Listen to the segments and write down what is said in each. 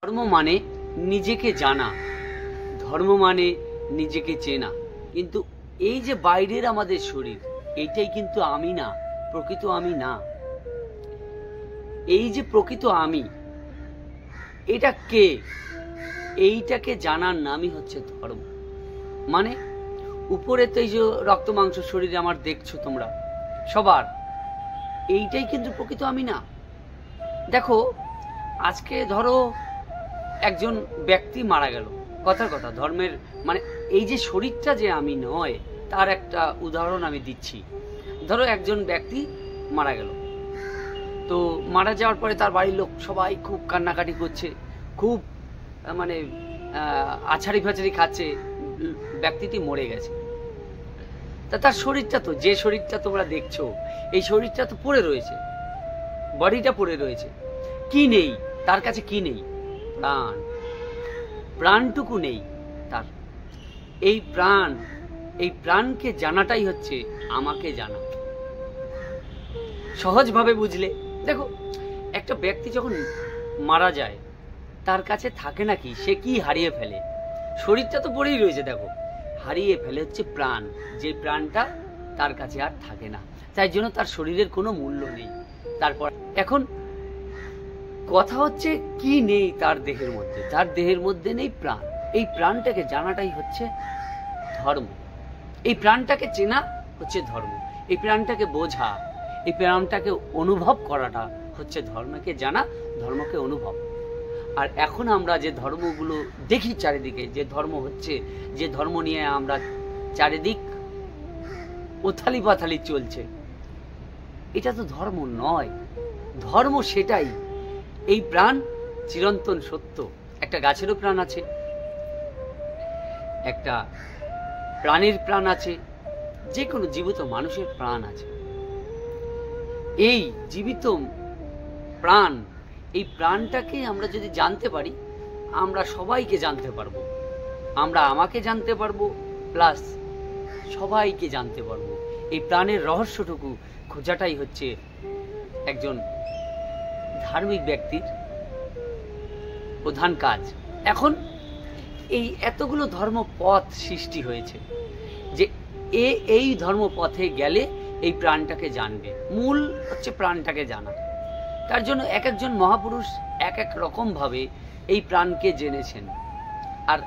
ধর্ম মানে নিজেকে জানা, ধর্ম মানে নিজেকে চেনা। কিন্তু এই যে বাইরের আমাদের শরীর, এইটাই কিন্তু আমি না, প্রকৃত আমি না। এই যে প্রকৃত আমি, এটা কে, এইটাকে জানার নামই হচ্ছে ধর্ম। মানে উপরে তো এই যে রক্ত মাংস শরীরে আমার দেখছো তোমরা সবার, এইটাই কিন্তু প্রকৃত আমি না। দেখো আজকে ধরো একজন ব্যক্তি মারা গেল, কথার কথা, ধর্মের মানে এই যে শরীরটা যে আমি নয়, তার একটা উদাহরণ আমি দিচ্ছি। ধরো একজন ব্যক্তি মারা গেল, তো মারা যাওয়ার পরে তার বাড়ির লোক সবাই খুব কান্নাকাটি করছে, খুব মানে আছাড়ি ফাছাড়ি খাচ্ছে, ব্যক্তিটি মরে গেছে। তা তার শরীরটা তো, যে শরীরটা তোমরা দেখছো, এই শরীরটা তো পড়ে রয়েছে, বডিটা পড়ে রয়েছে। কি নেই তার কাছে? কি নেই? প্রাণ। প্রাণটুকু নেই তার। এই প্রাণ, এই প্রাণকে জানাটাই হচ্ছে আমাকে জানা। সহজভাবে বুঝলে, দেখো একটা ব্যক্তি যখন মারা যায়, তার কাছে থাকে নাকি, সে কি হারিয়ে ফেলে? শরীরটা তো পড়েই রয়েছে, দেখো হারিয়ে ফেলে হচ্ছে প্রাণ, যে প্রাণটা তার কাছে আর থাকে না। তাই জন্য তার শরীরের কোনো মূল্য নেই। তারপর এখন কথা হচ্ছে কি নেই তার দেহের মধ্যে? তার দেহের মধ্যে নেই প্রাণ। এই প্রাণটাকে জানাটাই হচ্ছে ধর্ম। এই প্রাণটাকে চেনা হচ্ছে ধর্ম। এই প্রাণটাকে বোঝা, এই প্রাণটাকে অনুভব করাটা হচ্ছে ধর্মকে জানা, ধর্মকে অনুভব। আর এখন আমরা যে ধর্মগুলো দেখি চারিদিকে, যে ধর্ম হচ্ছে, যে ধর্ম নিয়ে আমরা চারিদিক ওথালি পাথালি চলছে, এটা তো ধর্ম নয়। ধর্ম সেটাই, এই প্রাণ চিরন্তন সত্য। একটা গাছেরও প্রাণ আছে, একটা প্রাণীর প্রাণ আছে, যে কোনো জীবিত মানুষের প্রাণ আছে। এই জীবিত প্রাণ, এই প্রাণটাকে আমরা যদি জানতে পারি, আমরা সবাইকে জানতে পারবো। আমরা আমাকে জানতে পারবো, প্লাস সবাইকে জানতে পারবো। এই প্রাণের রহস্যটুকু খোঁজাটাই হচ্ছে একজন ধার্মিক ব্যক্তির প্রধান কাজ। এখন এই এতগুলো ধর্মপথ সৃষ্টি হয়েছে, যে এই ধর্মপথে গেলে এই প্রাণটাকে জানবে। মূল হচ্ছে প্রাণটাকে জানা। তার জন্য এক একজন মহাপুরুষ এক এক রকম ভাবে এই প্রাণকে জেনেছেন, আর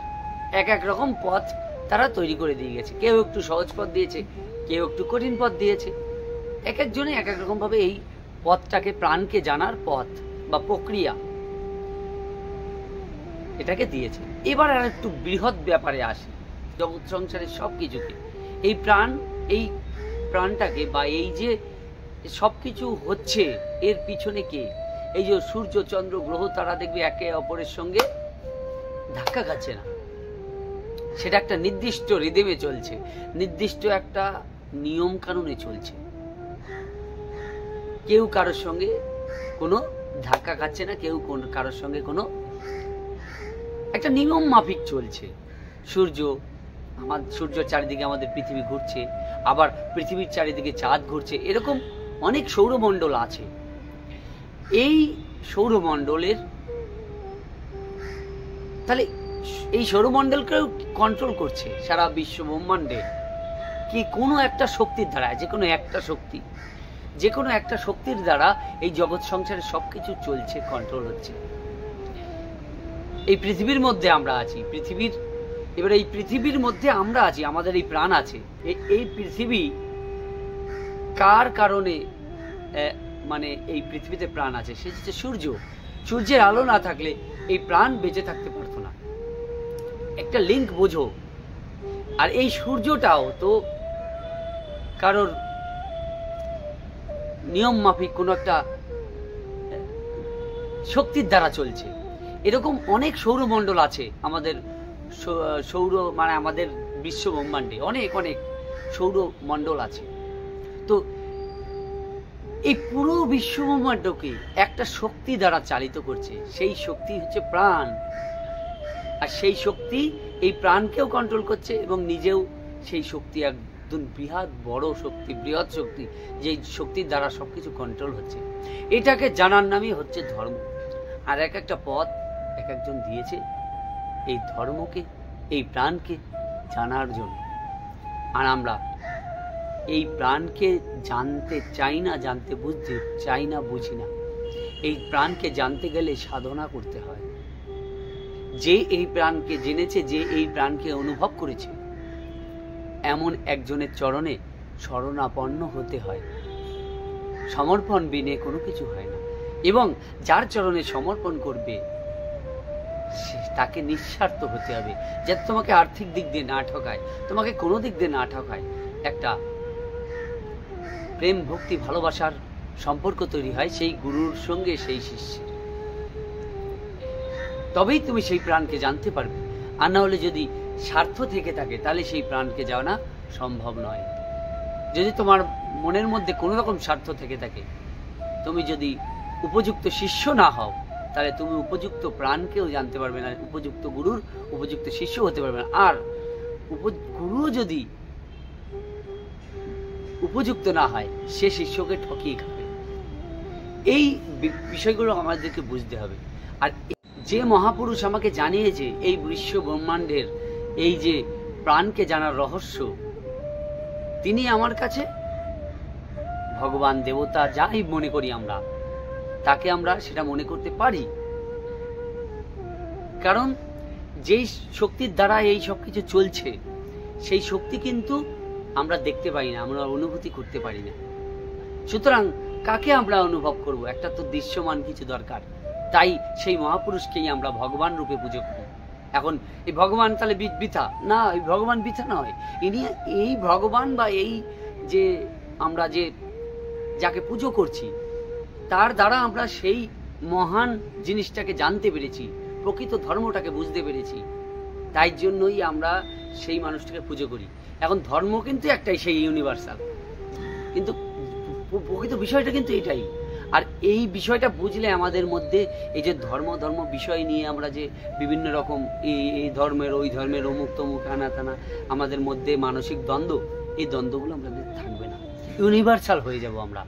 এক এক রকম পথ তারা তৈরি করে দিয়ে গেছে। কেউ একটু সহজ পথ দিয়েছে, কেউ একটু কঠিন পথ দিয়েছে। এক একজনে এক এক রকম ভাবে এই পথটাকে, প্রাণকে জানার পথ বা প্রক্রিয়া, এটাকে দিয়েছে। এবার আর একটু বৃহৎ ব্যাপারে আসি, জগৎ সংসারের সবকিছুকে। এই প্রাণ, এই প্রাণটাকে বা এই যে সবকিছু হচ্ছে, এর পিছনে কে? এই যে সূর্য, চন্দ্র, গ্রহ, তারা দেখবে একে অপরের সঙ্গে ধাক্কা খাচ্ছে না। সেটা একটা নির্দিষ্ট রিদমে চলছে, নির্দিষ্ট একটা নিয়ম কানুনে চলছে। কেউ কারোর সঙ্গে কোনো ধাক্কা খাচ্ছে না, কেউ কারোর সঙ্গে কোনো একটা নিয়ম মাফিক চলছে। সূর্যের চারিদিকে আমাদের পৃথিবী ঘুরছে, আবার পৃথিবীর চারিদিকে চাঁদ ঘুরছে। এরকম অনেক সৌরমণ্ডল আছে। এই সৌরমণ্ডলের, তাহলে এই সৌরমণ্ডলকেও কন্ট্রোল করছে সারা বিশ্ব ব্রহ্মাণ্ডে কি কোনো একটা শক্তির দ্বারা, যে কোনো একটা শক্তি, যে কোনো একটা শক্তির দ্বারা এই জগৎ সংসারে সবকিছু চলছে, কন্ট্রোল হচ্ছে। এই পৃথিবীর মধ্যে আমরা আছি, পৃথিবীর, এবার এই পৃথিবীর মধ্যে আমরা আছি, আমাদের এই প্রাণ আছে। এই পৃথিবী কার কারণে মানে এই পৃথিবীতে প্রাণ আছে? সে হচ্ছে সূর্য। সূর্যের আলো না থাকলে এই প্রাণ বেঁচে থাকতে পারতো না। একটা লিঙ্ক বোঝো। আর এই সূর্যটাও তো কারোর নিয়ম মাফিক কোনো একটা শক্তির দ্বারা চলছে। এরকম অনেক সৌরমণ্ডল আছে আমাদের, সৌর মানে আমাদের বিশ্ব ব্রহ্মাণ্ডে অনেক অনেক সৌরমণ্ডল আছে। তো এই পুরো বিশ্ব ব্রহ্মাণ্ডকে একটা শক্তি দ্বারা চালিত করছে, সেই শক্তি হচ্ছে প্রাণ। আর সেই শক্তি এই প্রাণকেও কন্ট্রোল করছে এবং নিজেও সেই শক্তি, একদম বৃহৎ বড় শক্তি, বৃহৎ শক্তি, যে শক্তির দ্বারা সবকিছু কন্ট্রোল হচ্ছে। এটাকে জানার নামই হচ্ছে ধর্ম। আর এক একটা পথ এক একজন দিয়েছে এই ধর্মকে, এই প্রাণকে জানার জন্য। আর আমরা এই প্রাণকে জানতে চাই না, জানতে বুঝতে চাই না, বুঝি না। এই প্রাণকে জানতে গেলে সাধনা করতে হয়। যে এই প্রাণকে জেনেছে, যে এই প্রাণকে অনুভব করেছে, এমন একজনের চরণে শরণাপন্ন হতে হয়। সমর্পণ বিনে কোনো কিছু হয় না। এবং যার চরণে সমর্পণ করবে তাকে নিঃস্বার্থ হতে হবে, যাতে তোমাকে আর্থিক দিক দিয়ে না ঠকায়, তোমাকে কোনো দিক দিয়ে না ঠকায়। একটা প্রেম, ভক্তি, ভালোবাসার সম্পর্ক তৈরি হয় সেই গুরুর সঙ্গে সেই শিষ্যের। তবেই তুমি সেই প্রাণকে জানতে পারবে। আর না হলে যদি স্বার্থ থেকে থাকে তাহলে সেই প্রাণকে জানা সম্ভব নয়। যদি তোমার মনের মধ্যে কোনো রকম স্বার্থ থেকে থাকে, তুমি যদি উপযুক্ত শিষ্য না হও, তাহলে তুমি উপযুক্ত প্রাণকেও জানতে পারবে না, উপযুক্ত গুরুর উপযুক্ত শিষ্য হতে পারবে না। আর গুরু যদি উপযুক্ত না হয়, সে শিষ্যকে ঠকিয়ে খাবে। এই বিষয়গুলো আমাদেরকে বুঝতে হবে। আর যে মহাপুরুষ আমাকে জানিয়েছে এই বিশ্ব ব্রহ্মাণ্ডের এই যে প্রাণকে জানার রহস্য, তিনি আমার কাছে ভগবান, দেবতা, যাই মনে করি আমরা, তাকে আমরা সেটা মনে করতে পারি। কারণ যেই শক্তির দ্বারা এই সব কিছু চলছে, সেই শক্তি কিন্তু আমরা দেখতে পাই না, আমরা অনুভূতি করতে পারি না। সুতরাং কাকে আমরা অনুভব করব? একটা তো দৃশ্যমান কিছু দরকার। তাই সেই মহাপুরুষকেই আমরা ভগবান রূপে পুজো করি। এখন এই ভগবান তাহলে বৃথা না, এই ভগবান বৃথা নয়। ইনি এই ভগবান বা এই যে আমরা যে যাকে পুজো করছি, তার দ্বারা আমরা সেই মহান জিনিসটাকে জানতে পেরেছি, প্রকৃত ধর্মটাকে বুঝতে পেরেছি। তাই জন্যই আমরা সেই মানুষটাকে পুজো করি। এখন ধর্ম কিন্তু একটাই, সেই ইউনিভার্সাল, কিন্তু প্রকৃত বিষয়টা কিন্তু এটাই। আর এই বিষয়টা বুঝলে আমাদের মধ্যে এই যে ধর্ম বিষয় নিয়ে আমরা যে বিভিন্ন রকম এই ধর্মের, ওই ধর্মের, অমুক তমুক, আনা টানা, আমাদের মধ্যে মানসিক দ্বন্দ্ব, এই দ্বন্দ্বগুলো আমাদের থাকবে না। ইউনিভার্সাল হয়ে যাব আমরা।